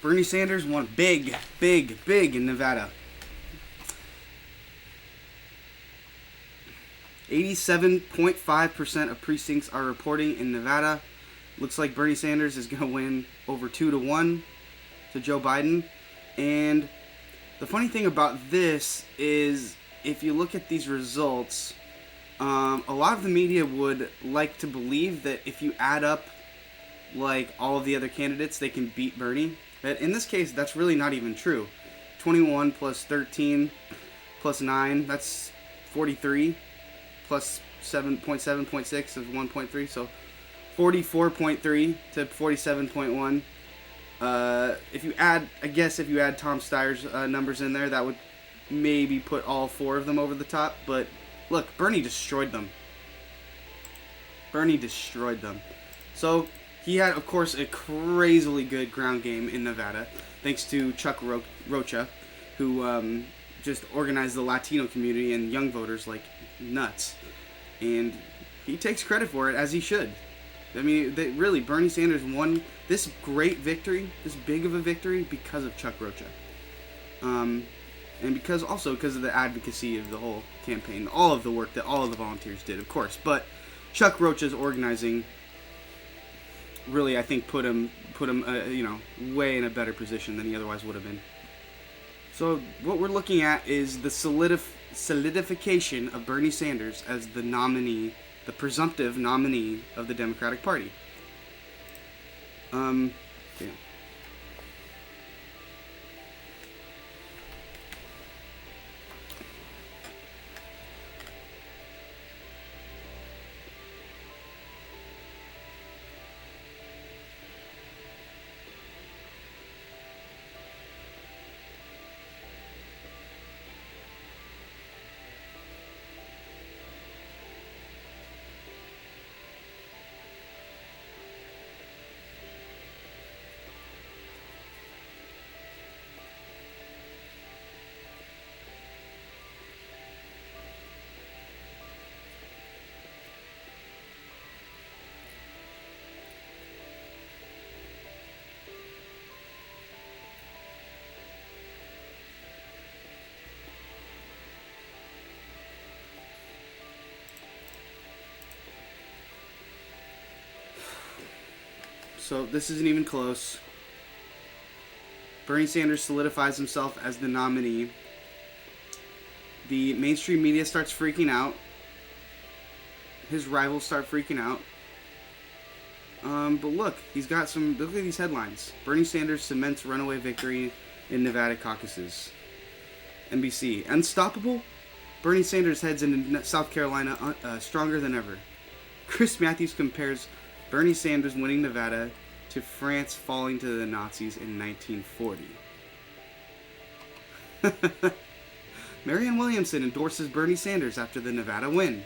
Bernie Sanders won big, big, big in Nevada. 87.5% of precincts are reporting in Nevada. Looks like Bernie Sanders is going to win over 2-1 to Joe Biden. And the funny thing about this is, if you look at these results, a lot of the media would like to believe that if you add up like all of the other candidates, they can beat Bernie. But in this case, that's really not even true. 21 plus 13 plus 9, that's 43, plus 7.7.6 is 1.3, so 44.3 to 47.1. If you add Tom Steyer's numbers in there, that would maybe put all four of them over the top. But look, Bernie destroyed them. So he had, of course, a crazily good ground game in Nevada, thanks to Chuck Rocha, who just organized the Latino community and young voters like nuts. And he takes credit for it, as he should. I mean, really, Bernie Sanders won this great victory, this big of a victory, because of Chuck Rocha. And because of the advocacy of the whole campaign, all of the work that all of the volunteers did, of course. But Chuck Rocha's organizing really, I think, put him way in a better position than he otherwise would have been. So what we're looking at is the solidification of Bernie Sanders as the nominee, the presumptive nominee of the Democratic Party. Yeah. So this isn't even close. Bernie Sanders solidifies himself as the nominee. The mainstream media starts freaking out. His rivals start freaking out. But look, look at these headlines. Bernie Sanders cements runaway victory in Nevada caucuses. NBC. Unstoppable? Bernie Sanders heads into South Carolina stronger than ever. Chris Matthews compares Bernie Sanders winning Nevada to France falling to the Nazis in 1940. Marianne Williamson endorses Bernie Sanders after the Nevada win.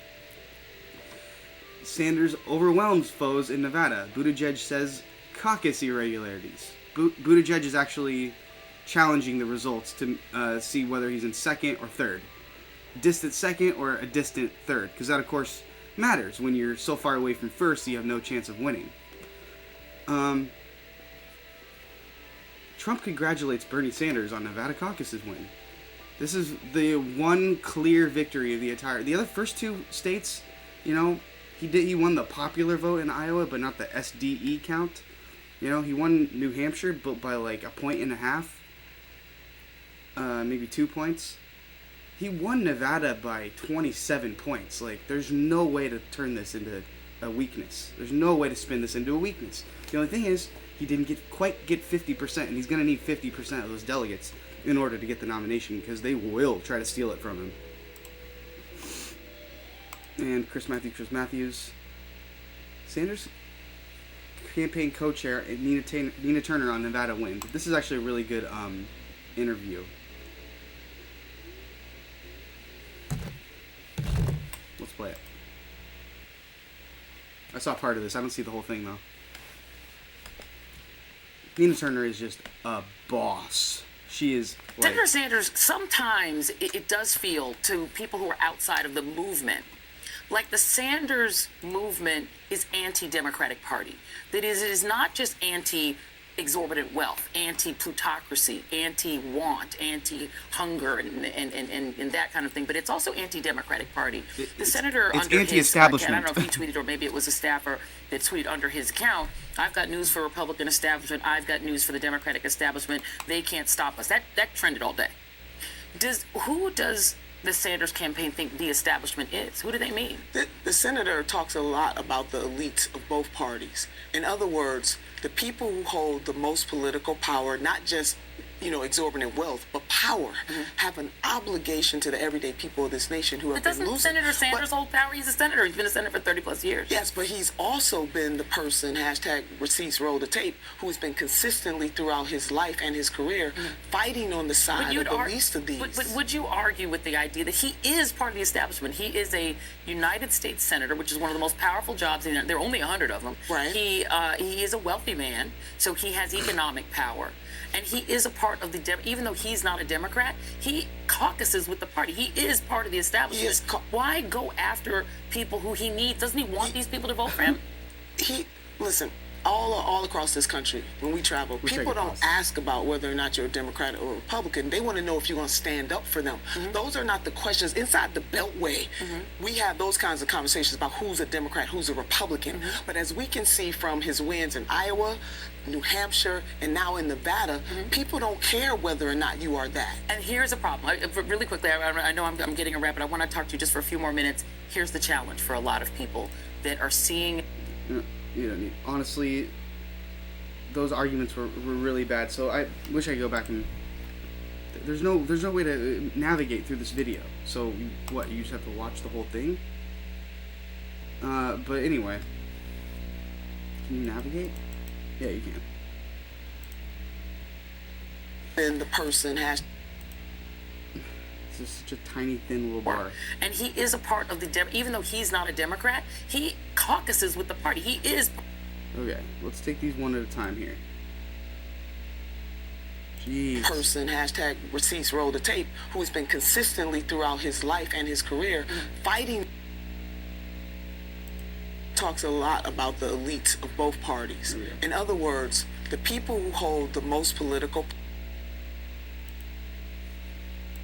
Sanders overwhelms foes in Nevada. Buttigieg says caucus irregularities. Buttigieg is actually challenging the results to see whether he's in second or third. Distant second or a distant third. Because that, of course, matters. When you're so far away from first, you have no chance of winning. Trump congratulates Bernie Sanders on Nevada caucuses win. This is the one clear victory of the other first two states, he won the popular vote in Iowa, but not the SDE count. He won New Hampshire, but by like 1.5 points, maybe 2 points. He won Nevada by 27 points. Like, there's no way to turn this into a weakness. There's no way to spin this into a weakness. The only thing is, he didn't quite get 50%, and he's going to need 50% of those delegates in order to get the nomination, because they will try to steal it from him. And Chris Matthews. Sanders campaign co-chair and Nina Turner on Nevada win. This is actually a really good interview. Let's play it. I saw part of this. I don't see the whole thing, though. Nina Turner is just a boss. She is like... Senator Sanders, sometimes it does feel to people who are outside of the movement like the Sanders movement is anti-Democratic Party. That is, it is not just anti exorbitant wealth, anti-plutocracy, anti-want, anti-hunger, and that kind of thing. But it's also anti-democratic party. The senator it's under anti-establishment. I don't know if he tweeted or maybe it was a staffer that tweeted under his account. I've got news for Republican establishment. I've got news for the Democratic establishment. They can't stop us. That trended all day. Who does the Sanders campaign think the establishment is? Who do they mean? The senator talks a lot about the elites of both parties. In other words, the people who hold the most political power, not just exorbitant wealth, but power, have an obligation to the everyday people of this nation who have been losing. Doesn't Senator Sanders hold power? He's a senator. He's been a senator for 30 plus years. Yes, but he's also been the person, hashtag receipts roll the tape, who's been consistently throughout his life and his career fighting on the side of the least of these. But would you argue with the idea that he is part of the establishment? He is a United States senator, which is one of the most powerful jobs. There are only 100 of them. Right. He is a wealthy man, so he has economic power. And he is a part of even though he's not a Democrat, he caucuses with the party. He is part of the establishment. Why go after people who he needs? Doesn't he want these people to vote for him? Listen, all across this country, when we travel, people don't ask about whether or not you're a Democrat or a Republican. They want to know if you're going to stand up for them. Those are not the questions. Inside the Beltway, we have those kinds of conversations about who's a Democrat, who's a Republican. But as we can see from his wins in Iowa, New Hampshire, and now in Nevada, people don't care whether or not you are that. And here's a problem. Really quickly, I know I'm getting a wrap, but I want to talk to you just for a few more minutes. Here's the challenge for a lot of people that are seeing... honestly, those arguments were really bad. So I wish I could go back and there's no way to navigate through this video. So you just have to watch the whole thing. But anyway, can you navigate? Yeah, you can. And the person has. This is such a tiny, thin little bar. And he is a part of even though he's not a Democrat, he caucuses with the party. He is. Okay, let's take these one at a time here. Jeez. Person, hashtag receipts roll the tape, who has been consistently throughout his life and his career fighting. Talks a lot about the elites of both parties. In other words, the people who hold the most political.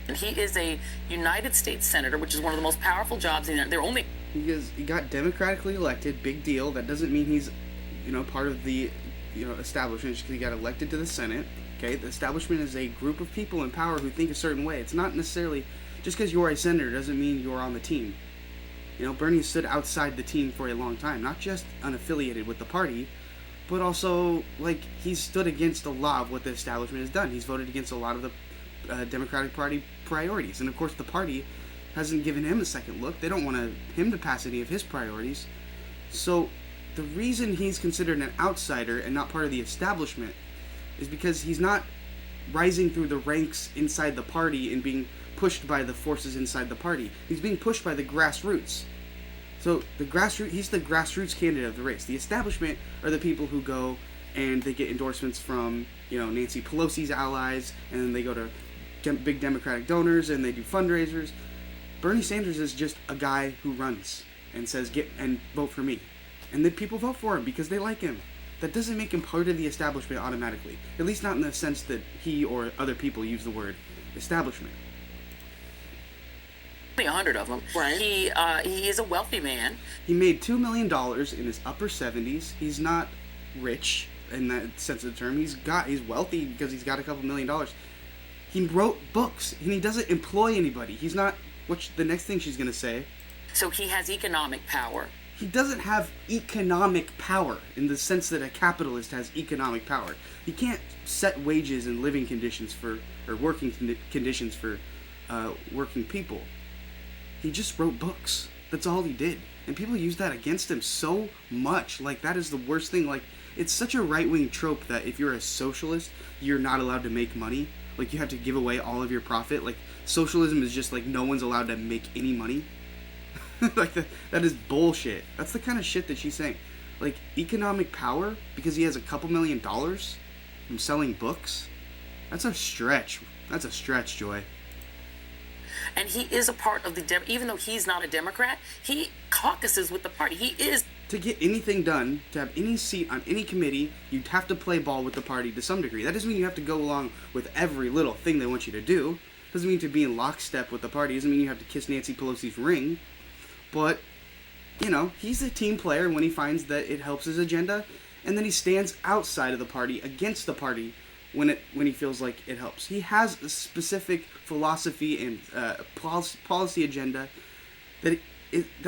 And he is a United States senator, which is one of the most powerful jobs in there. They're only. He got democratically elected, big deal. That doesn't mean he's, part of the, establishment. Just because he got elected to the Senate. Okay, the establishment is a group of people in power who think a certain way. It's not necessarily just because you're a senator doesn't mean you're on the team. Bernie stood outside the team for a long time, not just unaffiliated with the party, but also, he's stood against a lot of what the establishment has done. He's voted against a lot of the Democratic Party priorities. And, of course, the party hasn't given him a second look. They don't want him to pass any of his priorities. So the reason he's considered an outsider and not part of the establishment is because he's not rising through the ranks inside the party and being pushed by the forces inside the party. He's being pushed by the grassroots. So he's the grassroots candidate of the race. The establishment are the people who go and they get endorsements from, Nancy Pelosi's allies, and then they go to big Democratic donors and they do fundraisers. Bernie Sanders is just a guy who runs and says, get and vote for me. And then people vote for him because they like him. That doesn't make him part of the establishment automatically. At least not in the sense that he or other people use the word establishment. 100 of them. Right. He is a wealthy man. He made $2 million in his upper 70s. He's not rich in that sense of the term. He's wealthy because he's got a couple $1 million. He wrote books and he doesn't employ anybody. He's not. What's the next thing she's gonna say? So he has economic power. He doesn't have economic power in the sense that a capitalist has economic power. He can't set wages and living conditions or working conditions for working people. He just wrote books. That's all he did. And people use that against him so much. That is the worst thing. It's such a right-wing trope that if you're a socialist, you're not allowed to make money. You have to give away all of your profit. Socialism is just no one's allowed to make any money. That is bullshit. That's the kind of shit that she's saying. Economic power, because he has a couple $1 million from selling books? That's a stretch. That's a stretch, Joy. And he is a part of the even though he's not a Democrat, he caucuses with the party. He is. To get anything done, to have any seat on any committee, you'd have to play ball with the party to some degree. That doesn't mean you have to go along with every little thing they want you to do. Doesn't mean to be in lockstep with the party. Doesn't mean you have to kiss Nancy Pelosi's ring. But, you know, he's a team player when he finds that it helps his agenda, and then he stands outside of the party, against the party, when he feels like it helps. He has a specific philosophy and policy agenda that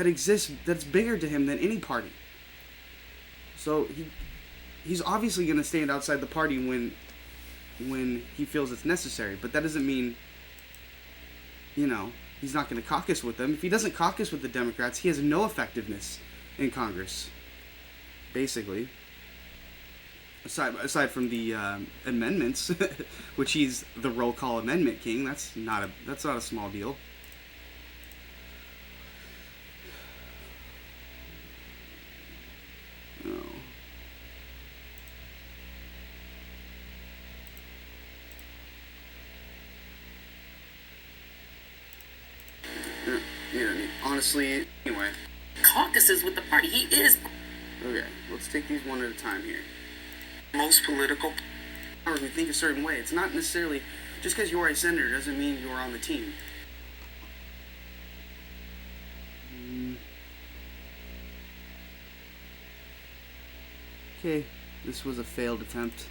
exists, that's bigger to him than any party. So he's obviously going to stand outside the party when he feels it's necessary. But that doesn't mean, you know, he's not going to caucus with them. If he doesn't caucus with the Democrats, he has no effectiveness in Congress, basically. Aside from the amendments, which he's the roll call amendment king, that's not a small deal. Honestly, anyway. Caucuses with the party. He is. Okay, let's take these one at a time here. Most political Or who think a certain way. It's not necessarily just because you are a senator doesn't mean you are on the team. Okay, this was a failed attempt.